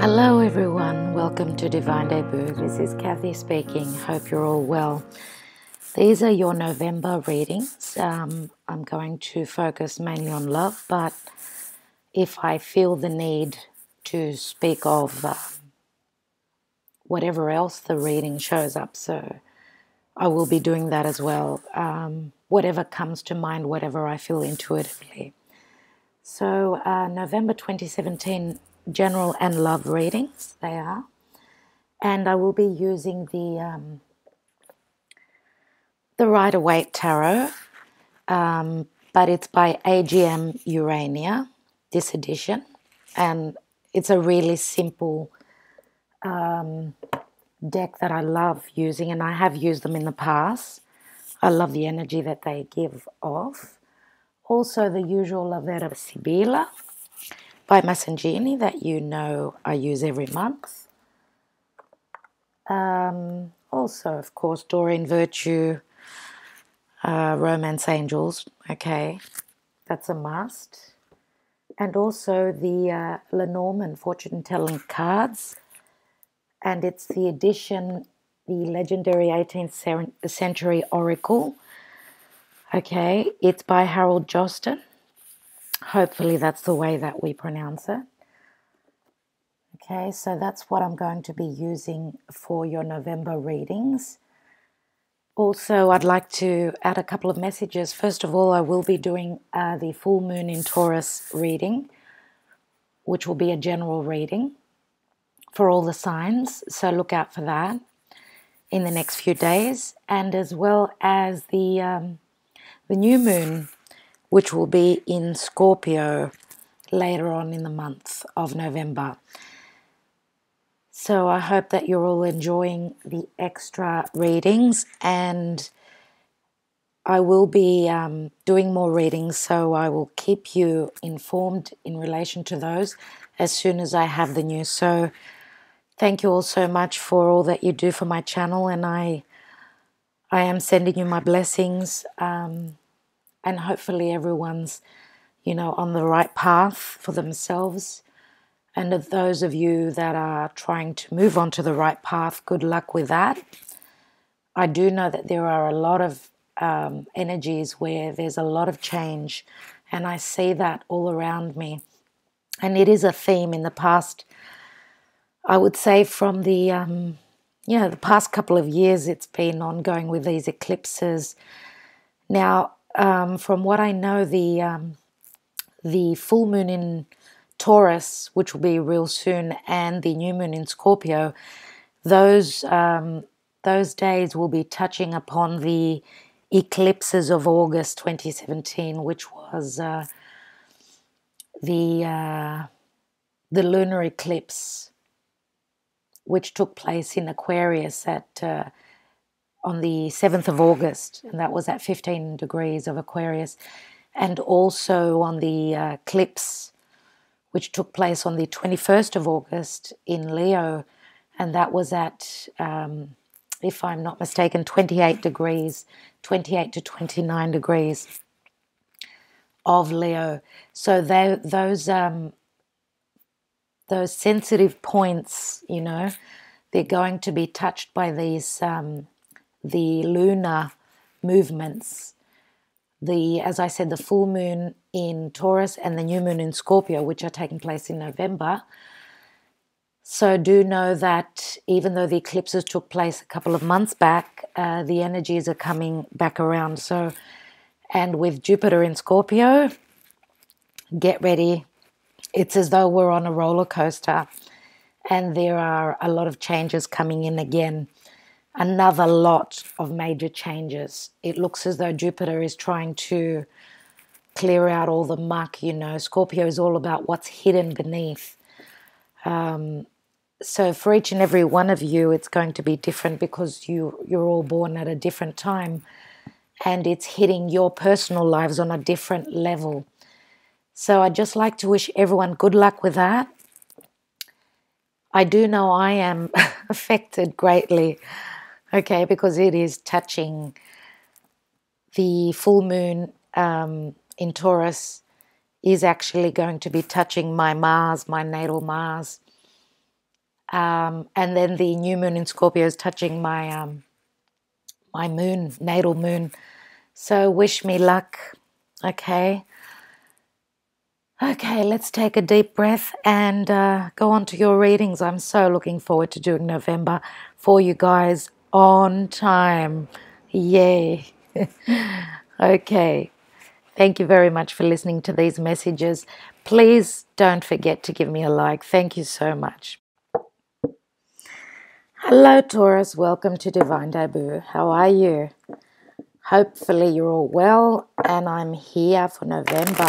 Hello everyone, welcome to Divine Debut. This is Kathy speaking. Hope you're all well. These are your November readings. I'm going to focus mainly on love, but if I feel the need to speak of whatever else the reading shows up, so I will be doing that as well. Whatever comes to mind, whatever I feel intuitively. So November 2017 general and love readings, they are. And I will be using the Rider-Waite Tarot, but it's by AGM Urania, this edition. And it's a really simple deck that I love using, and I have used them in the past. I love the energy that they give off. Also, the usual La Vera Sibilla by Massangini that you know I use every month. Also, of course, Doreen Virtue, Romance Angels, okay, that's a must. And also the Lenormand fortune-telling cards, and it's the edition, the legendary 18th century Oracle. Okay, it's by Harold Joston. Hopefully that's the way that we pronounce it. Okay, so that's what I'm going to be using for your November readings. Also, I'd like to add a couple of messages. First of all, I will be doing the full moon in Taurus reading, which will be a general reading for all the signs. So look out for that in the next few days. And as well as the new moon, which will be in Scorpio later on in the month of November. So I hope that you're all enjoying the extra readings, and I will be doing more readings, so I will keep you informed in relation to those as soon as I have the news. So thank you all so much for all that you do for my channel, and I am sending you my blessings, and hopefully everyone's, on the right path for themselves. And of those of you that are trying to move on to the right path, good luck with that. I do know that there are a lot of energies where there's a lot of change, and I see that all around me. And it is a theme in the past, I would say from the past couple of years, it's been ongoing with these eclipses. Now, from what I know, the full moon in Taurus, which will be real soon, and the new moon in Scorpio, those days will be touching upon the eclipses of August 2017, which was the lunar eclipse, which took place in Aquarius on the 7th of August, and that was at 15 degrees of Aquarius, and also on the eclipse, which took place on the 21st of August in Leo, and that was at, if I'm not mistaken, 28 degrees, 28 to 29 degrees of Leo. So those sensitive points, they're going to be touched by these the lunar movements. As I said, the full moon in Taurus and the new moon in Scorpio, which are taking place in November. So do know that even though the eclipses took place a couple of months back, the energies are coming back around. So, and with Jupiter in Scorpio, get ready. It's as though we're on a roller coaster, and there are a lot of changes coming in again. Another lot of major changes. It looks as though Jupiter is trying to clear out all the muck, Scorpio is all about what's hidden beneath. So for each and every one of you, it's going to be different because you're all born at a different time, and it's hitting your personal lives on a different level. So I'd just like to wish everyone good luck with that. I do know I am affected greatly, okay, because it is touching the full moon in Taurus is actually going to be touching my Mars, my natal Mars. And then the new moon in Scorpio is touching my my moon, natal moon. So wish me luck. Okay. Okay, let's take a deep breath and go on to your readings. I'm so looking forward to doing November for you guys on time. Yay. Okay. Thank you very much for listening to these messages. Please don't forget to give me a like. Thank you so much. Hello, Taurus. Welcome to Divine Debut. How are you? Hopefully you're all well, and I'm here for November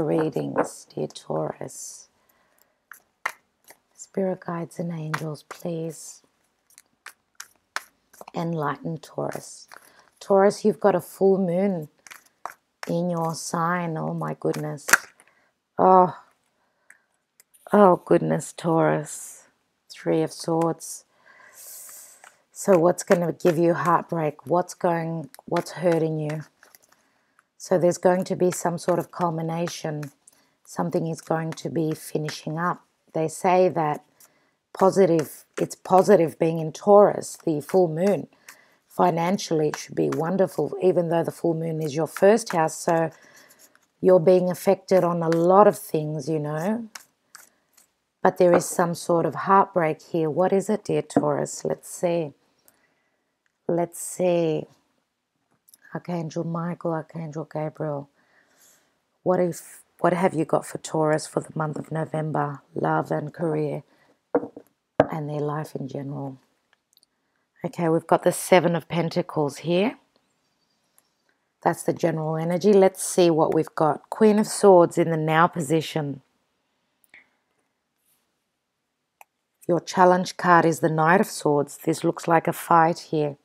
readings, dear Taurus. Spirit guides and angels, please enlighten Taurus. Taurus, you've got a full moon in your sign. Oh my goodness. Oh goodness, Taurus. Three of Swords. So what's going to give you heartbreak? What's hurting you? So there's going to be some sort of culmination. Something is going to be finishing up. They say that it's positive being in Taurus, the full moon. Financially, it should be wonderful, even though the full moon is your first house. So you're being affected on a lot of things, you know. But there is some sort of heartbreak here. What is it, dear Taurus? Let's see. Let's see. Archangel Michael, Archangel Gabriel. What have you got for Taurus for the month of November? Love and career and their life in general. Okay, we've got the Seven of Pentacles here. That's the general energy. Let's see what we've got. Queen of Swords in the now position. Your challenge card is the Knight of Swords. This looks like a fight here.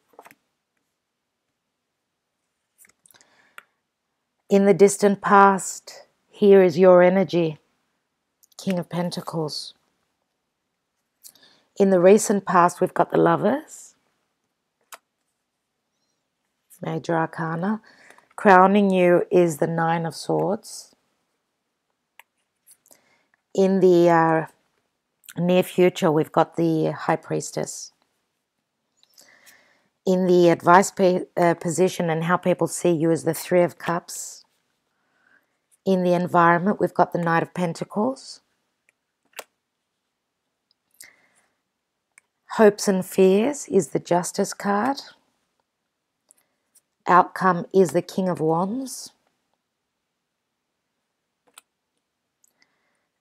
In the distant past, here is your energy. King of Pentacles. In the recent past, we've got the Lovers. Major Arcana. Crowning you is the Nine of Swords. In the near future, we've got the High Priestess. In the advice position and how people see you is the Three of Cups. In the environment, we've got the Knight of Pentacles. Hopes and fears is the Justice card. Outcome is the King of Wands.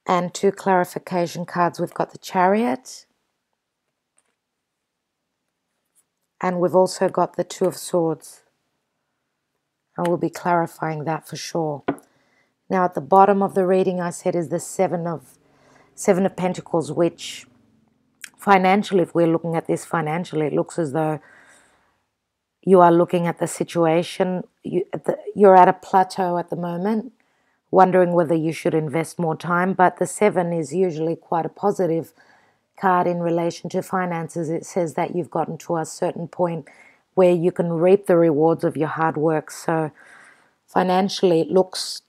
And two clarification cards, we've got the Chariot. And we've also got the Two of Swords. I will be clarifying that for sure. Now at the bottom of the reading I said is the Seven of Pentacles, which financially, if we're looking at this financially, it looks as though you are looking at the situation. You're at a plateau at the moment, wondering whether you should invest more time. But the Seven is usually quite a positive card in relation to finances. It says that you've gotten to a certain point where you can reap the rewards of your hard work. So financially, it looks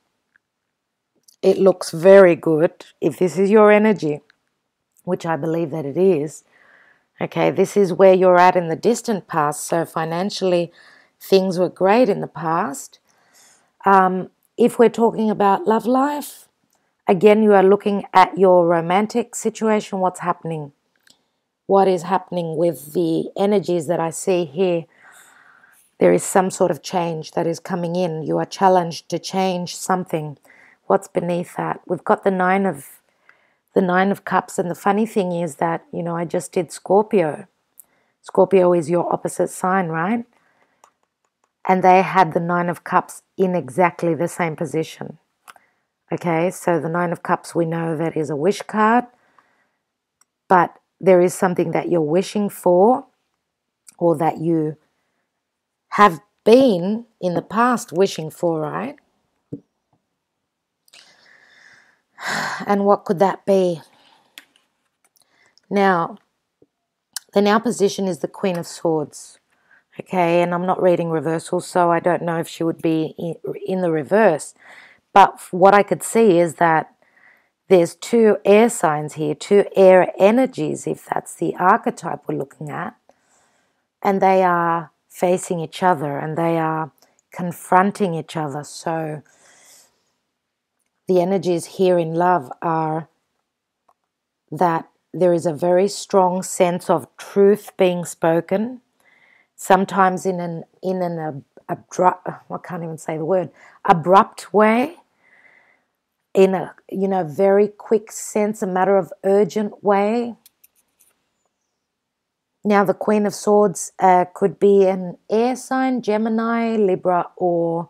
very good if this is your energy, which I believe that it is. Okay, this is where you're at in the distant past. So financially, things were great in the past. If we're talking about love life, again, you are looking at your romantic situation. What's happening? What is happening with the energies that I see here? There is some sort of change that is coming in. You are challenged to change something. What's beneath that? We've got the Nine of Cups, and the funny thing is that, you know, I just did Scorpio. Scorpio is your opposite sign, right? And they had the Nine of Cups in exactly the same position. Okay, so the Nine of Cups, we know that is a wish card, but there is something that you're wishing for, or that you have been in the past wishing for, right? And what could that be? Now, the now position is the Queen of Swords. Okay, and I'm not reading reversal, so I don't know if she would be in the reverse. But what I could see is that there's two air signs here, two air energies, if that's the archetype we're looking at. And they are facing each other and they are confronting each other. So the energies here in love are that there is a very strong sense of truth being spoken, sometimes in an abrupt, I can't even say the word, abrupt way, in a very quick sense, a matter of urgent way. Now the Queen of Swords could be an air sign, Gemini, Libra, or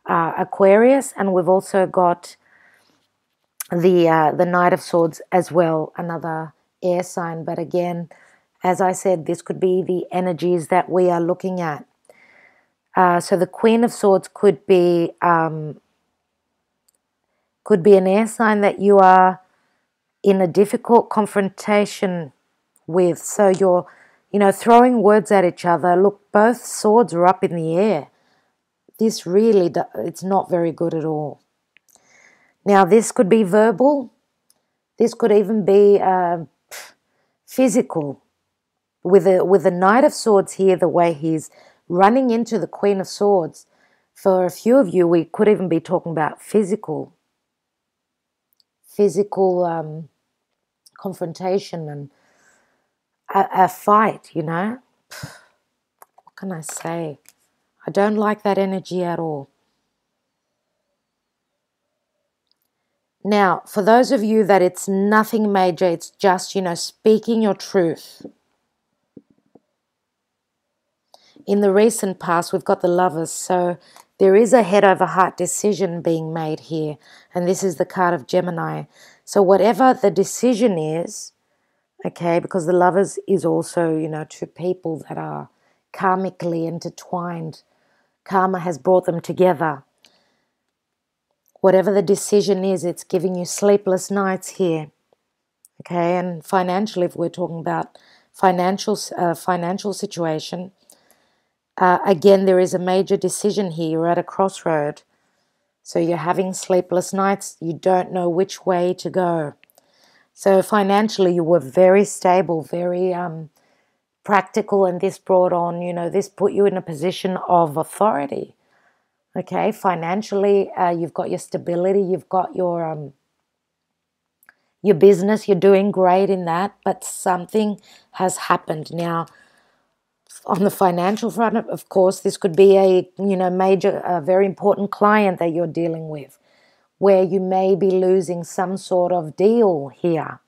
Aquarius, and we've also got the Knight of Swords as well, another air sign. But again, as I said, this could be the energies that we are looking at. So the Queen of Swords could be an air sign that you are in a difficult confrontation with. So you're, throwing words at each other. Look, both swords are up in the air. This really, it's not very good at all. Now, this could be verbal. This could even be physical. With the Knight of Swords here, the way he's running into the Queen of Swords, for a few of you, we could even be talking about physical confrontation and a fight, What can I say? I don't like that energy at all. Now, for those of you that it's nothing major, it's just, speaking your truth. In the recent past, we've got the Lovers, so there is a head over heart decision being made here, and this is the card of Gemini. So whatever the decision is, okay, because the Lovers is also, two people that are karmically intertwined. Karma has brought them together. Whatever the decision is, it's giving you sleepless nights here. Okay, and financially, if we're talking about financial situation, again, there is a major decision here. You're at a crossroad. So you're having sleepless nights. You don't know which way to go. So financially, you were very stable, very practical, and this brought on, this put you in a position of authority. Okay, financially, you've got your stability, you've got your business, you're doing great in that, but something has happened. Now, on the financial front, of course, this could be a, major, very important client that you're dealing with, where you may be losing some sort of deal here.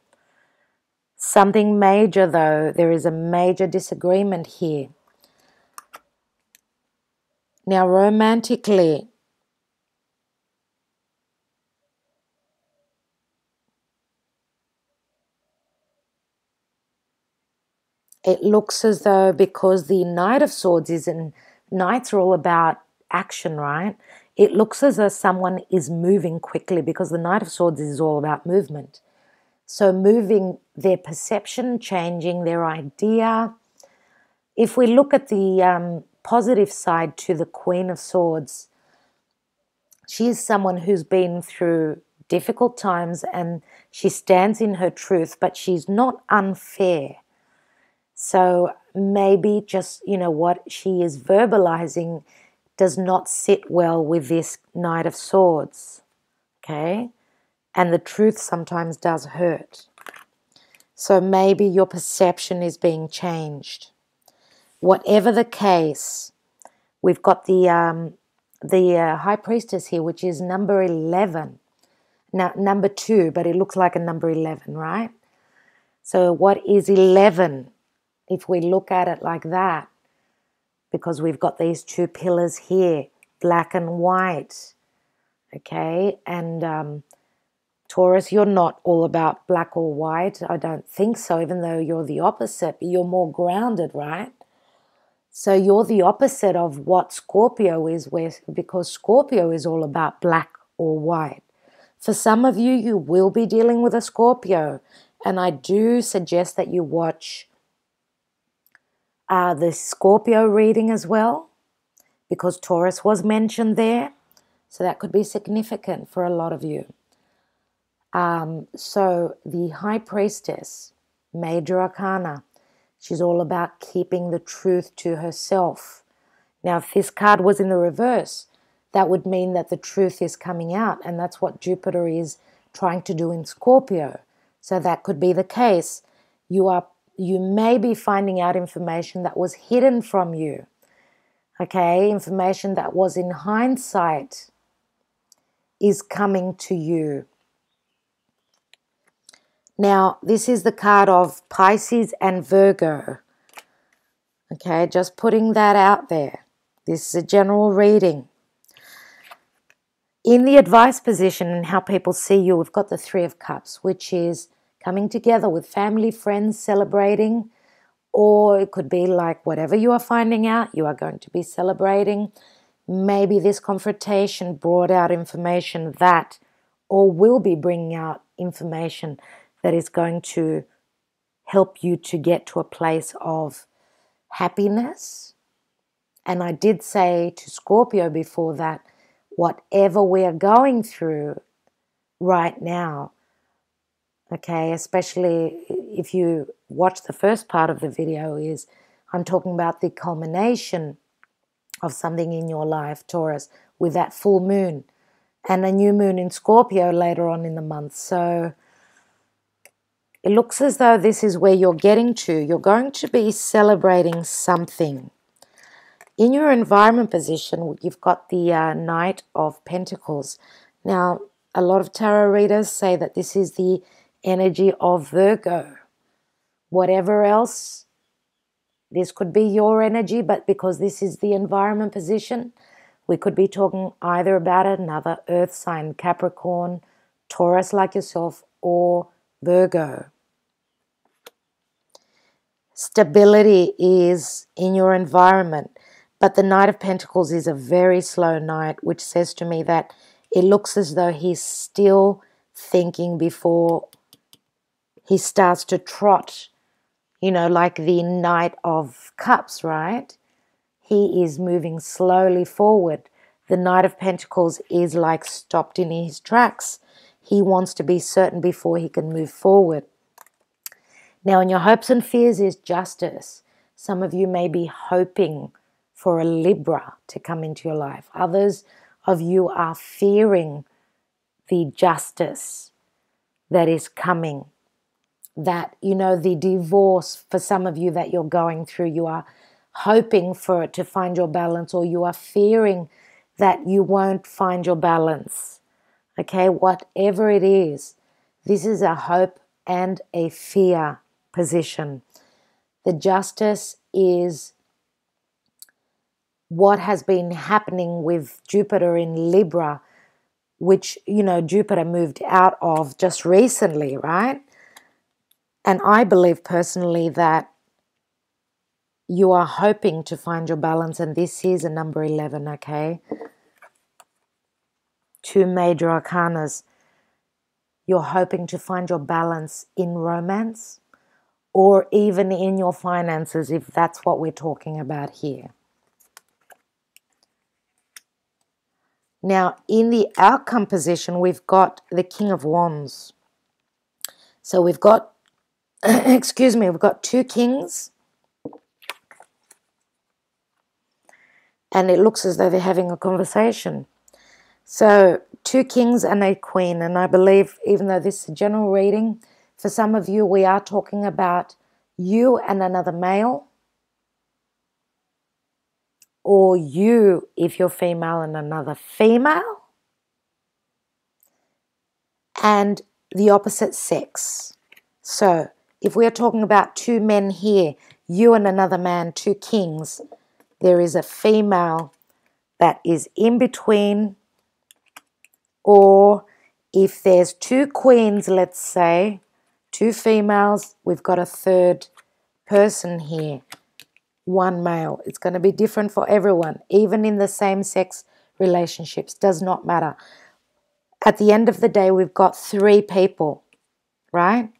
Something major, though, there is a major disagreement here. Now, romantically, it looks as though, because the Knight of Swords Knights are all about action, right? It looks as though someone is moving quickly, because the Knight of Swords is all about movement. So moving their perception, changing their idea. If we look at the positive side to the Queen of Swords, she is someone who's been through difficult times and she stands in her truth, but she's not unfair. So maybe just, what she is verbalizing does not sit well with this Knight of Swords, okay? And the truth sometimes does hurt. So maybe your perception is being changed. Whatever the case, we've got the High Priestess here, which is number 11. Now, number 2, but it looks like a number 11, right? So what is 11? If we look at it like that, because we've got these two pillars here, black and white, okay? And Taurus, you're not all about black or white. I don't think so, even though you're the opposite. You're more grounded, right? So you're the opposite of what Scorpio is, because Scorpio is all about black or white. For some of you, you will be dealing with a Scorpio, and I do suggest that you watch the Scorpio reading as well, because Taurus was mentioned there. So that could be significant for a lot of you. So the High Priestess, Major Arcana, she's all about keeping the truth to herself. Now, if this card was in the reverse, that would mean that the truth is coming out, and that's what Jupiter is trying to do in Scorpio. So that could be the case. You may be finding out information that was hidden from you. Okay, information that was in hindsight is coming to you. Now, this is the card of Pisces and Virgo. Okay, just putting that out there. This is a general reading. In the advice position and how people see you, we've got the Three of Cups, which is coming together with family, friends, celebrating, or it could be like whatever you are finding out, you are going to be celebrating. Maybe this confrontation brought out information that, or will be bringing out information that is going to help you to get to a place of happiness. And I did say to Scorpio before that, whatever we are going through right now, okay, especially if you watch the first part of the video, is I'm talking about the culmination of something in your life, Taurus, with that full moon and a new moon in Scorpio later on in the month. So it looks as though this is where you're getting to. You're going to be celebrating something. In your environment position, you've got the Knight of Pentacles. Now, a lot of tarot readers say that this is the energy of Virgo. Whatever else, this could be your energy, but because this is the environment position, we could be talking either about another earth sign, Capricorn, Taurus like yourself, or Virgo. Stability is in your environment. But the Knight of Pentacles is a very slow knight, which says to me that it looks as though he's still thinking before he starts to trot, you know, like the Knight of Cups, right? He is moving slowly forward. The Knight of Pentacles is like stopped in his tracks. He wants to be certain before he can move forward. Now, in your hopes and fears is justice. Some of you may be hoping for a Libra to come into your life. Others of you are fearing the justice that is coming. That, you know, the divorce for some of you that you're going through, you are hoping for it to find your balance, or you are fearing that you won't find your balance. Okay, whatever it is, this is a hope and a fear position. The justice is what has been happening with Jupiter in Libra, which, you know, Jupiter moved out of just recently, right? And I believe personally that you are hoping to find your balance, and this is a number 11, okay? Two major arcanas. You're hoping to find your balance in romance or even in your finances, if that's what we're talking about here. Now, in the outcome position, we've got the King of Wands. So we've got, excuse me, we've got two kings. And it looks as though they're having a conversation. So two kings and a queen. And I believe, even though this is a general reading, for some of you, we are talking about you and another male. Or you, if you're female, and another female. And the opposite sex. So if we are talking about two men here, you and another man, two kings, there is a female that is in between. Or if there's two queens, let's say, two females, we've got a third person here, one male. It's going to be different for everyone, even in the same sex relationships, does not matter. At the end of the day, we've got three people, right?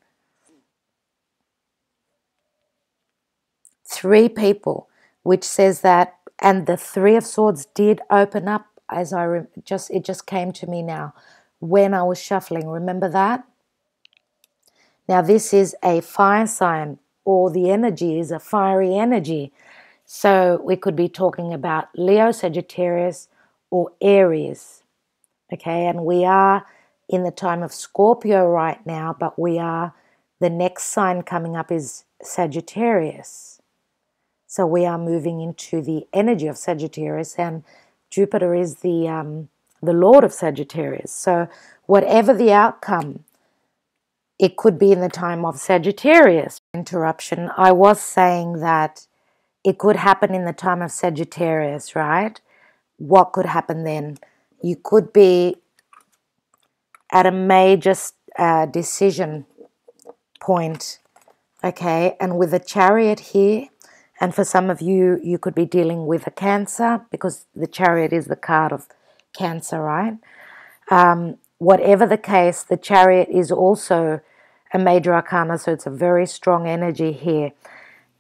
Three people, which says that, and the Three of Swords did open up, as it just came to me now, when I was shuffling. Remember that? Now this is a fire sign, or the energy is a fiery energy. So we could be talking about Leo, Sagittarius, or Aries. Okay, and we are in the time of Scorpio right now, but the next sign coming up is Sagittarius. So we are moving into the energy of Sagittarius, and Jupiter is the Lord of Sagittarius. So whatever the outcome, it could be in the time of Sagittarius. Interruption. I was saying that it could happen in the time of Sagittarius, right? What could happen then? You could be at a major decision point, okay? And with a Chariot here, and for some of you, you could be dealing with a Cancer, because the Chariot is the card of Cancer, right? Whatever the case, the Chariot is also a major arcana, so it's a very strong energy here.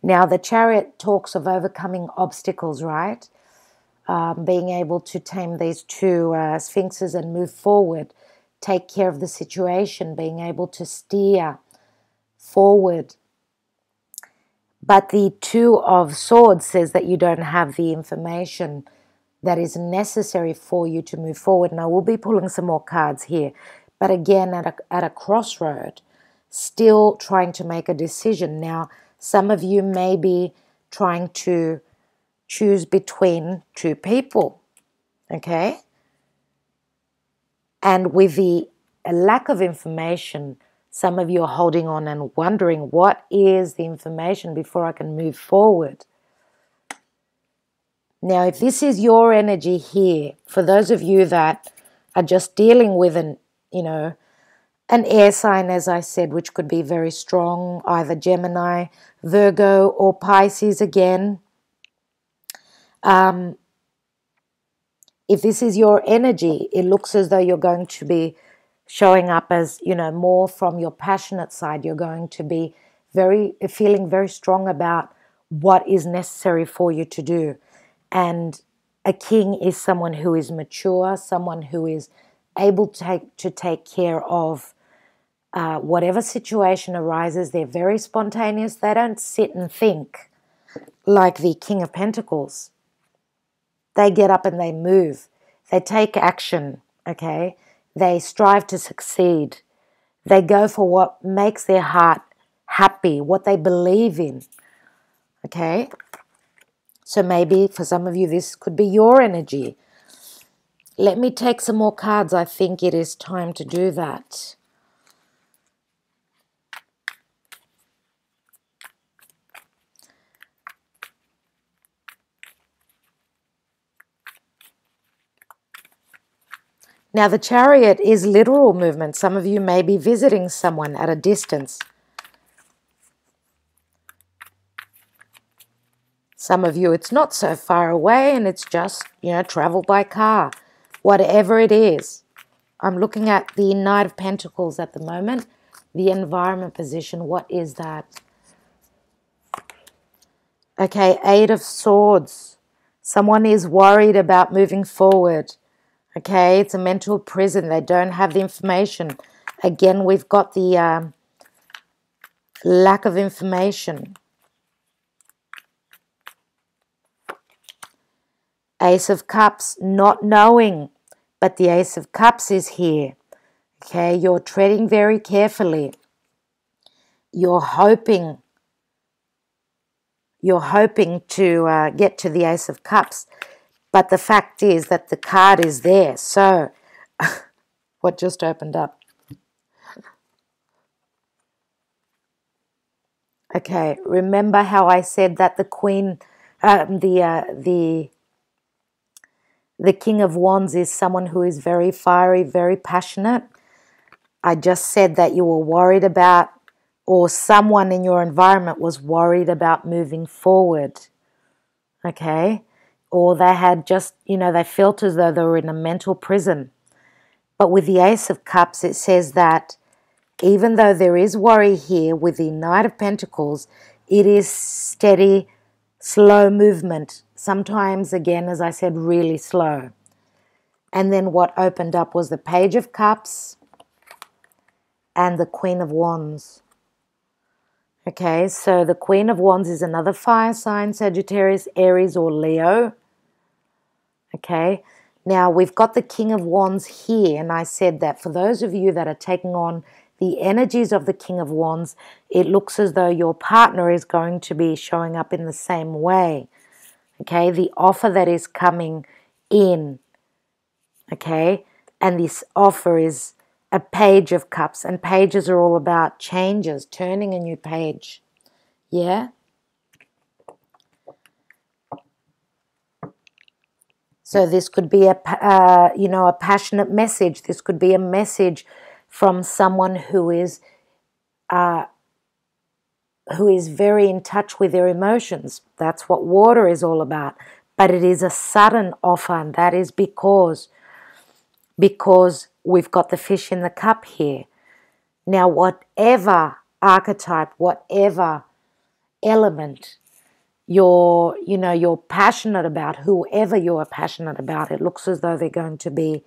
Now, the Chariot talks of overcoming obstacles, right? Being able to tame these two sphinxes and move forward, take care of the situation, being able to steer forward. But the Two of Swords says that you don't have the information that is necessary for you to move forward. And I will be pulling some more cards here. But again, at a crossroad, still trying to make a decision. Now, some of you may be trying to choose between two people, okay? And with the lack of information, some of you are holding on and wondering, what is the information before I can move forward? Now, if this is your energy here, for those of you that are just dealing with an air sign, as I said, which could be very strong, either Gemini, Virgo, or Pisces again. If this is your energy, it looks as though you're going to be showing up as, more from your passionate side. You're going to be feeling very strong about what is necessary for you to do. And a king is someone who is mature, someone who is able to take care of whatever situation arises. They're very spontaneous. They don't sit and think like the King of Pentacles. They get up and they move. They take action, okay? They strive to succeed. They go for what makes their heart happy, what they believe in, okay? So maybe for some of you, this could be your energy. Let me take some more cards. I think it is time to do that. Now, the Chariot is literal movement. Some of you may be visiting someone at a distance. Some of you, it's not so far away and it's just, travel by car. Whatever it is. I'm looking at the Knight of Pentacles at the moment. The environment position, what is that? Okay, Eight of Swords. Someone is worried about moving forward. Okay, it's a mental prison. They don't have the information. Again, we've got the lack of information. Ace of Cups, not knowing, but the Ace of Cups is here. Okay, you're treading very carefully. You're hoping to get to the Ace of Cups, but the fact is that the card is there. So, what just opened up? Okay, remember how I said that the Queen, the King of Wands is someone who is very fiery, very passionate. I just said that you were worried about, or someone in your environment was worried about moving forward. Okay? Or they had just, they felt as though they were in a mental prison. But with the Ace of Cups, it says that even though there is worry here with the Knight of Pentacles, it is steady, slow movement. Sometimes, again, as I said, really slow. And then what opened up was the Page of Cups and the Queen of Wands. Okay, so the Queen of Wands is another fire sign, Sagittarius, Aries, or Leo. Okay, now we've got the King of Wands here, and I said that for those of you that are taking on the energies of the King of Wands, it looks as though your partner is going to be showing up in the same way. Okay, the offer that is coming in. Okay, and this offer is a Page of Cups, and pages are all about changes, turning a new page. Yeah. So this could be a passionate message. This could be a message from someone who is very in touch with their emotions. That's what water is all about. But it is a sudden offer, and that is because we've got the fish in the cup here. Now, whatever archetype, whatever element you're passionate about, whoever you are passionate about, it looks as though they're going to be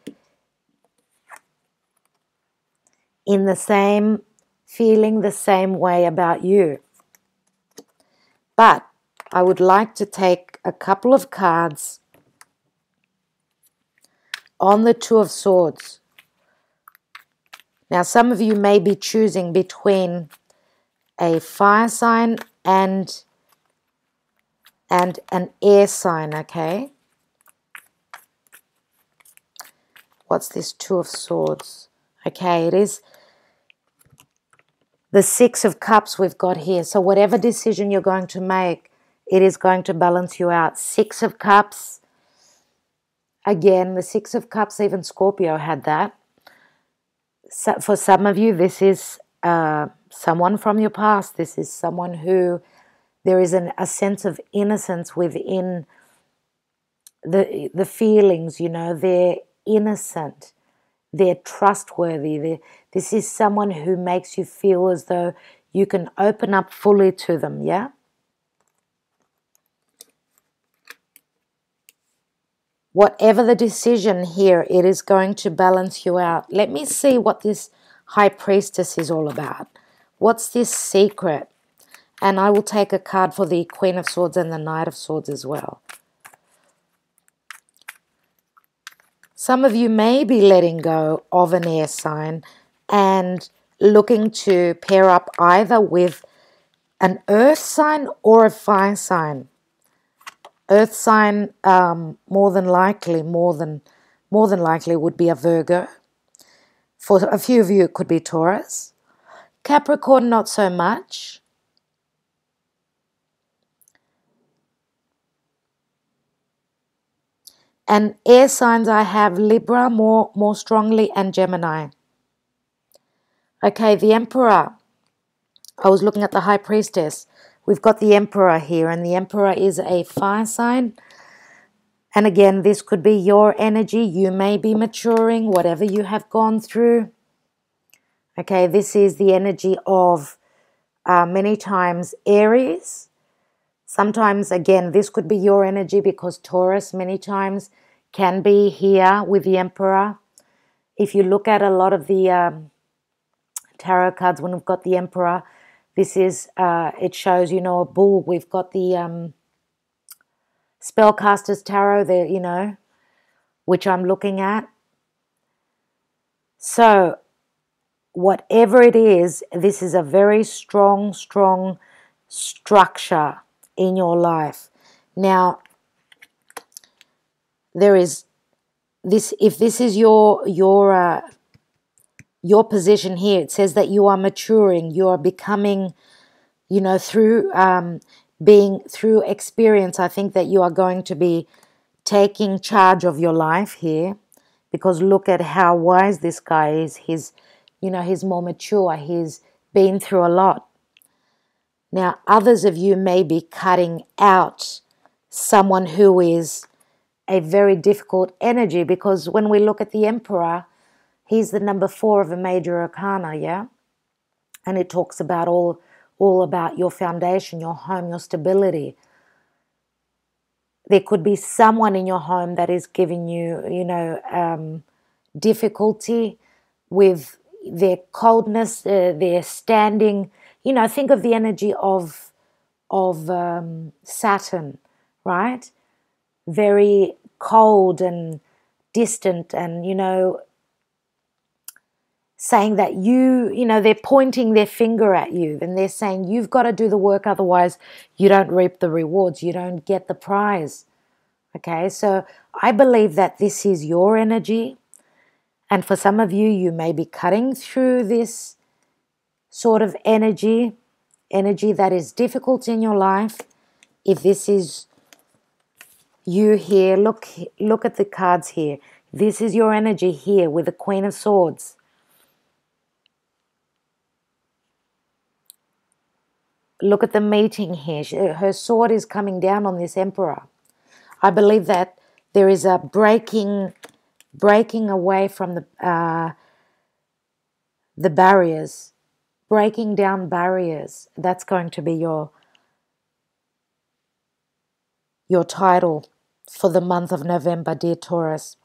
in the same feeling the same way about you. But I would like to take a couple of cards on the Two of Swords. Now, some of you may be choosing between a fire sign and an air sign, okay? What's this Two of Swords? Okay, it is the Six of Cups we've got here. So whatever decision you're going to make, it is going to balance you out. Six of Cups. Again, the Six of Cups, even Scorpio had that. So for some of you, this is someone from your past. This is someone who there is a sense of innocence within the feelings, they're innocent. They're trustworthy. This is someone who makes you feel as though you can open up fully to them, yeah? Whatever the decision here, it is going to balance you out. Let me see what this High Priestess is all about. What's this secret? And I will take a card for the Queen of Swords and the Knight of Swords as well. Some of you may be letting go of an air sign and looking to pair up either with an earth sign or a fire sign. Earth sign, more than likely would be a Virgo. For a few of you, it could be Taurus. Capricorn, not so much. And air signs, I have Libra more strongly and Gemini. Okay, the Emperor. I was looking at the High Priestess. We've got the Emperor here, and the Emperor is a fire sign. And again, this could be your energy. You may be maturing, whatever you have gone through. Okay, this is the energy of many times Aries. Sometimes, again, this could be your energy because Taurus many times can be here with the Emperor. If you look at a lot of the tarot cards when we've got the Emperor, this is, it shows, a bull. We've got the Spellcaster's Tarot there, which I'm looking at. So, whatever it is, this is a very strong structure in your life. Now, there is this, if this is your position here, it says that you are maturing, you are becoming, through through experience. I think that you are going to be taking charge of your life here, because look at how wise this guy is. He's more mature. He's been through a lot. Now, others of you may be cutting out someone who is a very difficult energy, because when we look at the Emperor, he's the number 4 of a major arcana, yeah? And it talks about all about your foundation, your home, your stability. There could be someone in your home that is giving you, difficulty with their coldness, their standing. Think of the energy of Saturn, right? Very cold and distant, and saying that they're pointing their finger at you, and they're saying you've got to do the work, otherwise you don't reap the rewards, you don't get the prize. Okay, so I believe that this is your energy, and for some of you, you may be cutting through this sort of energy that is difficult in your life. If this is you here, look at the cards here. This is your energy here with the Queen of Swords. Look at the meeting here. Her sword is coming down on this Emperor. I believe that there is a breaking away from the barriers, breaking down barriers. That's going to be your title for the month of November, dear Taurus.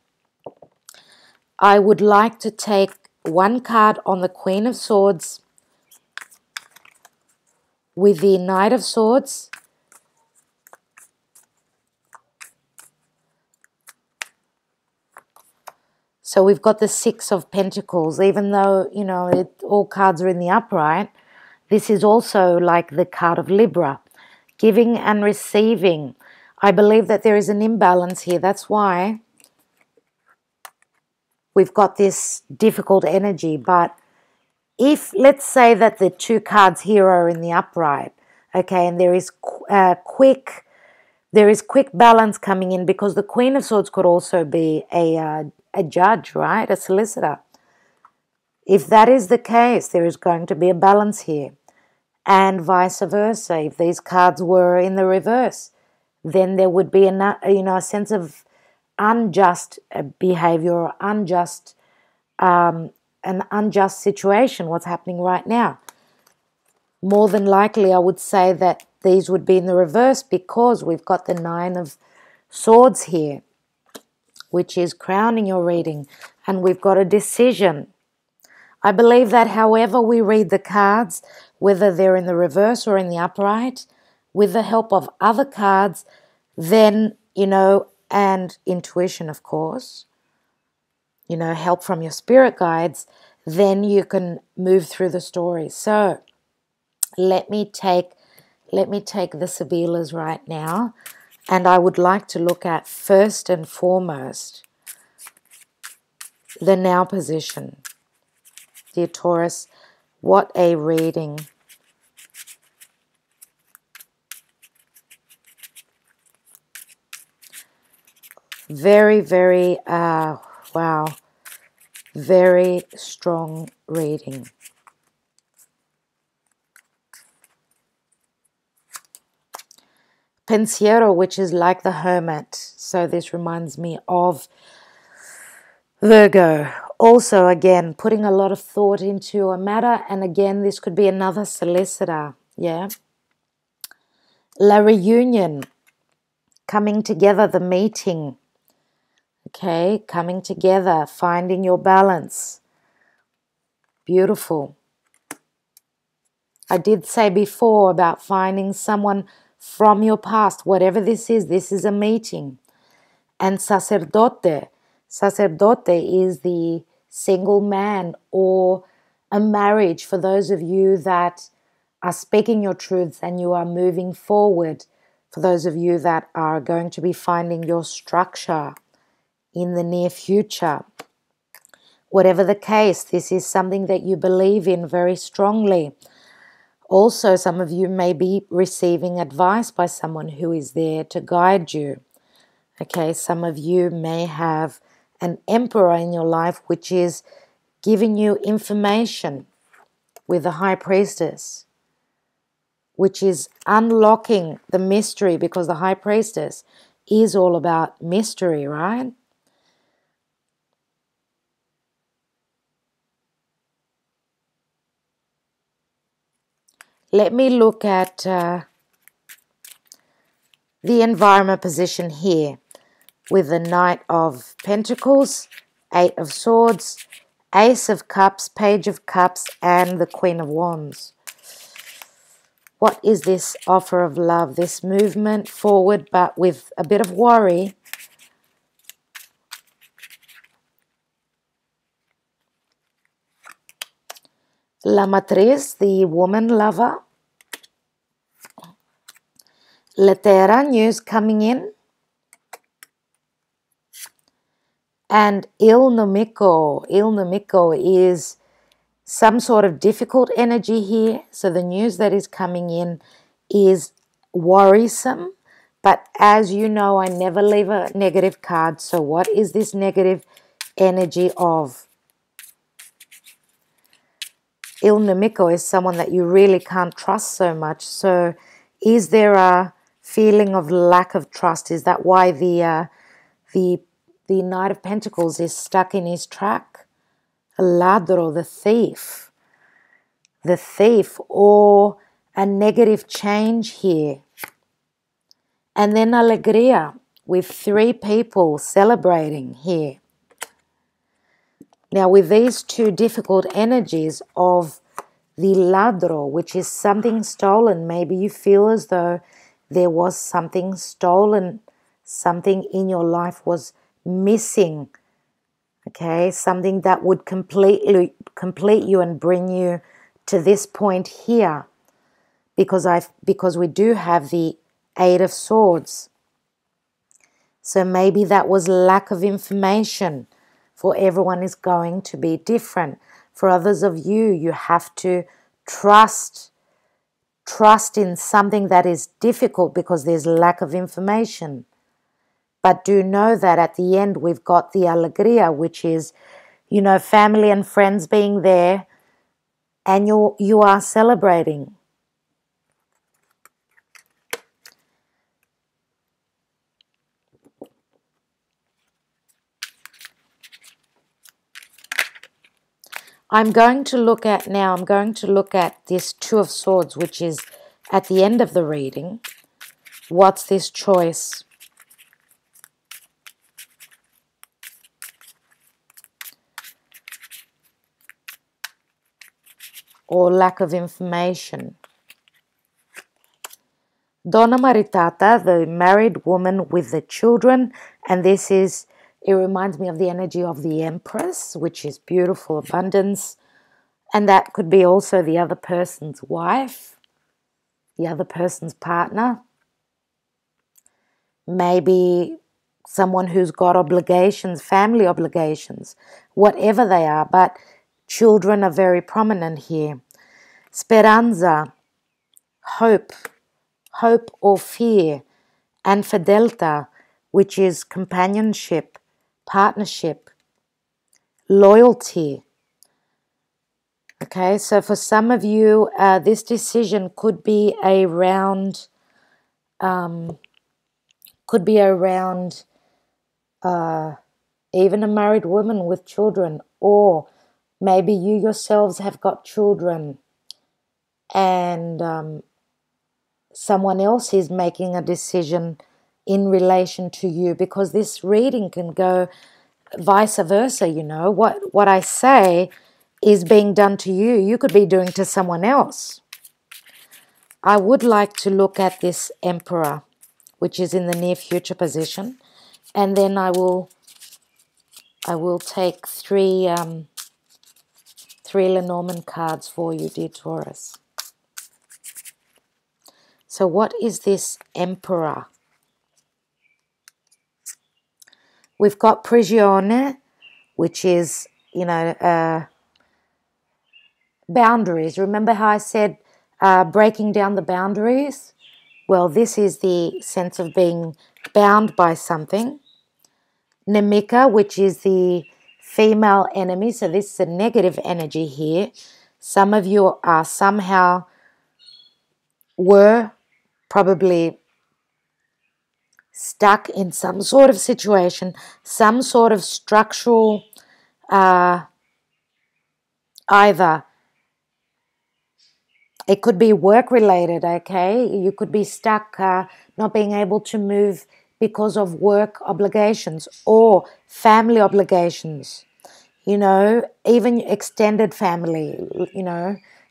I would like to take one card on the Queen of Swords with the Knight of Swords. So we've got the Six of Pentacles. Even though, all cards are in the upright, this is also like the card of Libra, giving and receiving. I believe that there is an imbalance here. That's why we've got this difficult energy. But if, let's say that the two cards here are in the upright, okay, and there is quick balance coming in, because the Queen of Swords could also be a judge, right? A solicitor. If that is the case, there is going to be a balance here. And vice versa. If these cards were in the reverse, then there would be a sense of unjust behavior, or an unjust situation, what's happening right now. More than likely, I would say that these would be in the reverse, because we've got the Nine of Swords here, which is crowning your reading, and we've got a decision. I believe that however we read the cards, whether they're in the reverse or in the upright, with the help of other cards, then, and intuition, of course, help from your spirit guides, then you can move through the story. So let me take the Sibilas right now, and I would like to look at, first and foremost, the now position. Dear Taurus, what a reading. Very, very, wow, very strong reading. Pensiero, which is like the hermit. So this reminds me of Virgo. Also, again, putting a lot of thought into a matter. And again, this could be another solicitor. Yeah. La reunion. Coming together, the meeting. Okay. Coming together, finding your balance. Beautiful. I did say before about finding someone from your past. Whatever this is a meeting. And sacerdote. Sacerdote is the single man, or a marriage for those of you that are speaking your truths and you are moving forward. For those of you that are going to be finding your structure in the near future. Whatever the case, this is something that you believe in very strongly. Also, some of you may be receiving advice by someone who is there to guide you. Okay, some of you may have an emperor in your life which is giving you information with the high priestess, which is unlocking the mystery, because the high priestess is all about mystery, right? Let me look at the environment position here with the Knight of Pentacles, Eight of Swords, Ace of Cups, Page of Cups, and the Queen of Wands. What is this offer of love? This movement forward, but with a bit of worry. La Matriz, the woman lover. Letera, news coming in. And Il Nemico. Il Nemico is some sort of difficult energy here. So the news that is coming in is worrisome. But as you know, I never leave a negative card. So what is this negative energy of? Il Nemico is someone that you really can't trust so much. So is there a feeling of lack of trust? Is that why the Knight of Pentacles is stuck in his track? A ladro, the thief, or a negative change here. And then alegria, with 3 people celebrating here. Now, with these 2 difficult energies of the ladro, which is something stolen, maybe you feel as though there was something stolen, something in your life was missing, okay? Something that would complete you and bring you to this point here, because we do have the Eight of Swords. So maybe that was lack of information. For everyone is going to be different. For others of you, you have to trust in something that is difficult because there's lack of information. But do know that at the end we've got the alegria, which is, you know, family and friends being there, and you are celebrating. I'm going to look at this Two of Swords, which is at the end of the reading. What's this choice? Or lack of information. Donna Maritata, the married woman with the children, and it reminds me of the energy of the Empress, which is beautiful, abundance, and that could be also the other person's wife, the other person's partner, maybe someone who's got obligations, family obligations, whatever they are, but children are very prominent here. Speranza, hope or fear, and fidelta, which is companionship, partnership, loyalty. Okay, so for some of you, this decision could be around even a married woman with children, or maybe you yourselves have got children and someone else is making a decision in relation to you, because this reading can go vice versa, you know. What I say is being done to you, you could be doing to someone else. I would like to look at this Emperor, which is in the near future position, and then I will take three Lenormand cards for you, dear Taurus. So what is this Emperor? We've got Prigione, which is, you know, boundaries. Remember how I said breaking down the boundaries? Well, this is the sense of being bound by something. Nemica, which is the female enemy. So this is a negative energy here. Some of you are were probably stuck in some sort of situation, some sort of structural, either It could be work related, okay? You could be stuck not being able to move because of work obligations or family obligations, even extended family,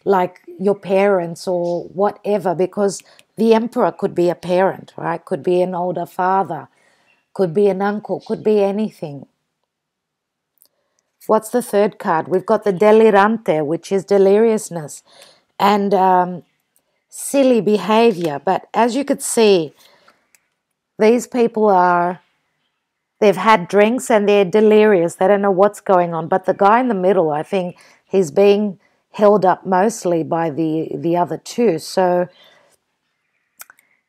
like your parents or whatever, because the emperor could be a parent, right? Could be an older father, could be an uncle, could be anything. What's the third card? We've got the delirante, which is deliriousness and silly behavior. But as you could see, these people they've had drinks and they're delirious. They don't know what's going on. But the guy in the middle, I think he's being held up mostly by the other two. So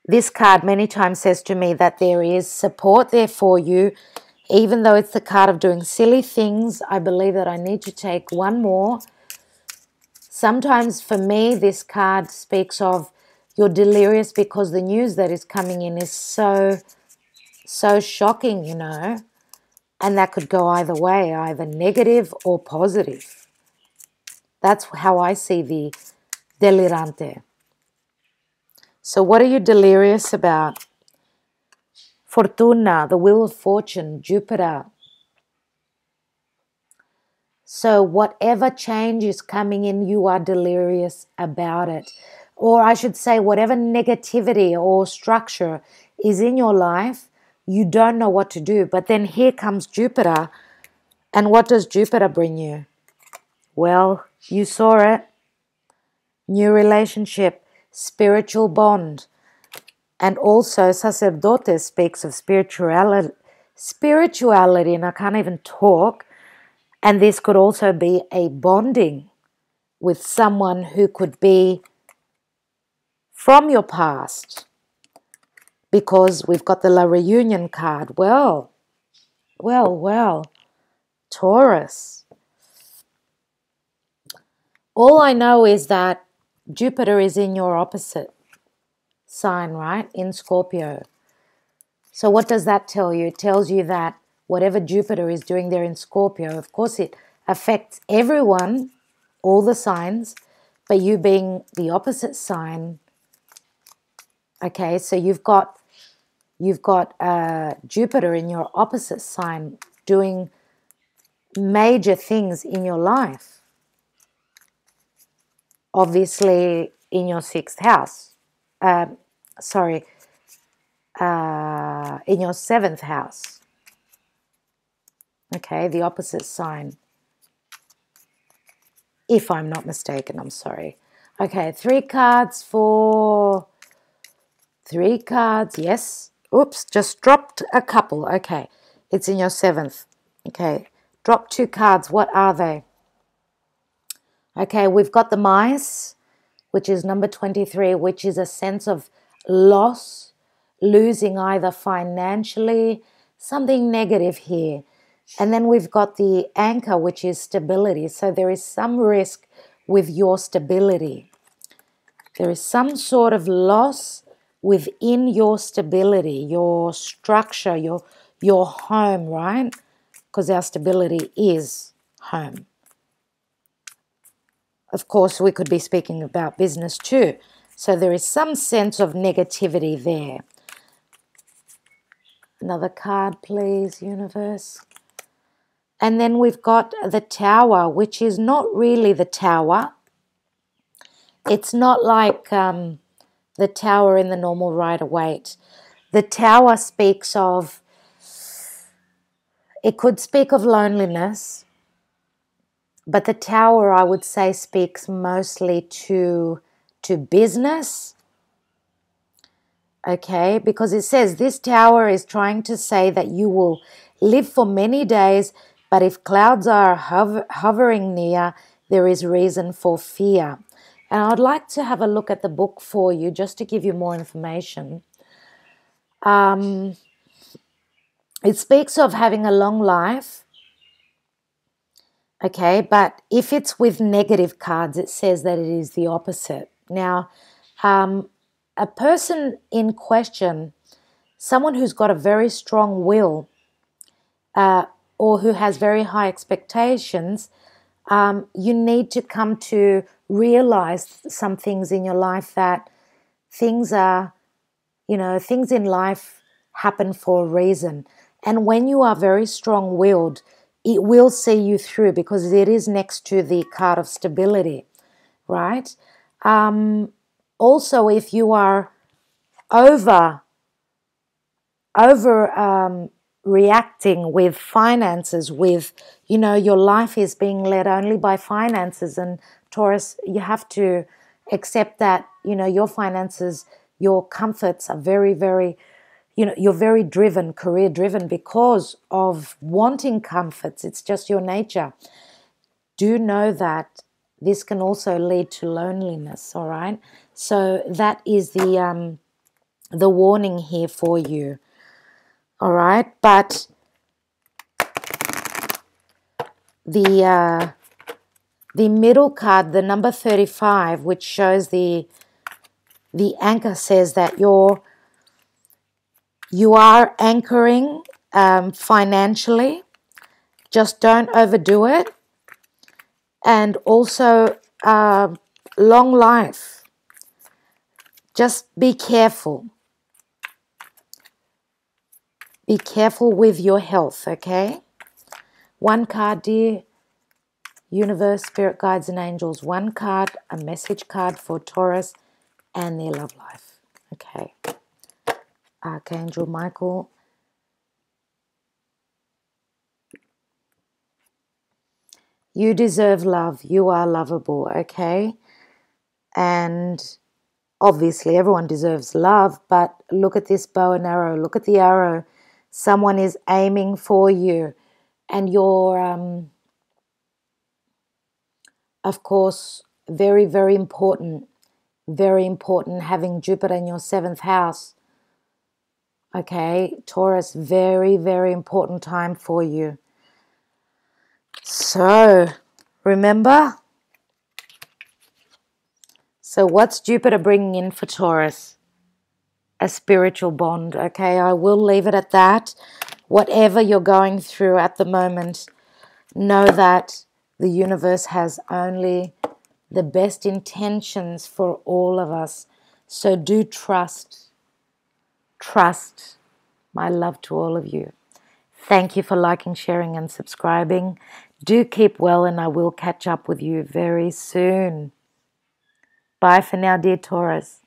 this card many times says to me that there is support there for you. Even though it's the card of doing silly things, I believe that I need to take one more. Sometimes for me, this card speaks of you're delirious because the news that is coming in is so shocking, and that could go either way, either negative or positive. That's how I see the delirante. So what are you delirious about? Fortuna, the wheel of fortune, Jupiter. So whatever change is coming in, you are delirious about it. Or I should say, whatever negativity or structure is in your life, you don't know what to do. But then here comes Jupiter. And what does Jupiter bring you? Well, you saw it. New relationship, spiritual bond. And also sacerdote speaks of spirituality, and I can't even talk. And this could also be a bonding with someone who could be from your past, because we've got the La Reunion card. Well, Taurus. All I know is that Jupiter is in your opposite sign, right? In Scorpio. So what does that tell you? It tells you that whatever Jupiter is doing there in Scorpio, of course it affects everyone, all the signs, but you being the opposite sign, okay, so you've got Jupiter in your opposite sign doing major things in your life. Obviously, in your sixth house. In your seventh house. Okay, the opposite sign. If I'm not mistaken, I'm sorry. Okay, three cards, yes. Oops, just dropped a couple. Okay, it's in your seventh. Okay, drop two cards. What are they? Okay, we've got the mice, which is number 23, which is a sense of loss, losing either financially, something negative here. And then we've got the anchor, which is stability. So there is some risk with your stability. There is some sort of loss within your stability, your structure, your home, right? Because our stability is home. Of course, we could be speaking about business too. So there is some sense of negativity there. Another card, please, universe. And then we've got the Tower, which is not really the Tower. It's not like the Tower in the normal Rider-Waite. The Tower speaks of, it could speak of loneliness, but the Tower, I would say, speaks mostly to business. Okay, because it says this Tower is trying to say that you will live for many days, but if clouds are hovering near, there is reason for fear. And I'd like to have a look at the book for you just to give you more information. It speaks of having a long life. Okay, but if it's with negative cards, it says that it is the opposite. Now, a person in question, someone who's got a very strong will or who has very high expectations, You need to come to realize some things in your life, that things are, things in life happen for a reason. And when you are very strong-willed, it will see you through, because it is next to the card of stability, right? Also, if you are over reacting with finances, with, your life is being led only by finances, and Taurus, you have to accept that, your finances, your comforts are very, very, you're very driven, career driven, because of wanting comforts. It's just your nature. Do know that this can also lead to loneliness, all right? So that is the warning here for you. All right, but the middle card, the number 35, which shows the anchor, says that you are anchoring financially. Just don't overdo it, and also long life. Just be careful. Be careful with your health, okay? One card, dear universe, spirit guides and angels. One card, a message card for Taurus and their love life. Okay. Archangel Michael. You deserve love. You are lovable, okay? And obviously everyone deserves love, but look at this bow and arrow. Look at the arrow. Someone is aiming for you. And you're, of course, very, very important. Very important, having Jupiter in your 7th house. Okay, Taurus, very, very important time for you. So, remember? So what's Jupiter bringing in for Taurus? A spiritual bond, okay? I will leave it at that. Whatever you're going through at the moment, know that the universe has only the best intentions for all of us. So do trust. Trust. My love to all of you. Thank you for liking, sharing, and subscribing. Do keep well, and I will catch up with you very soon. Bye for now, dear Taurus.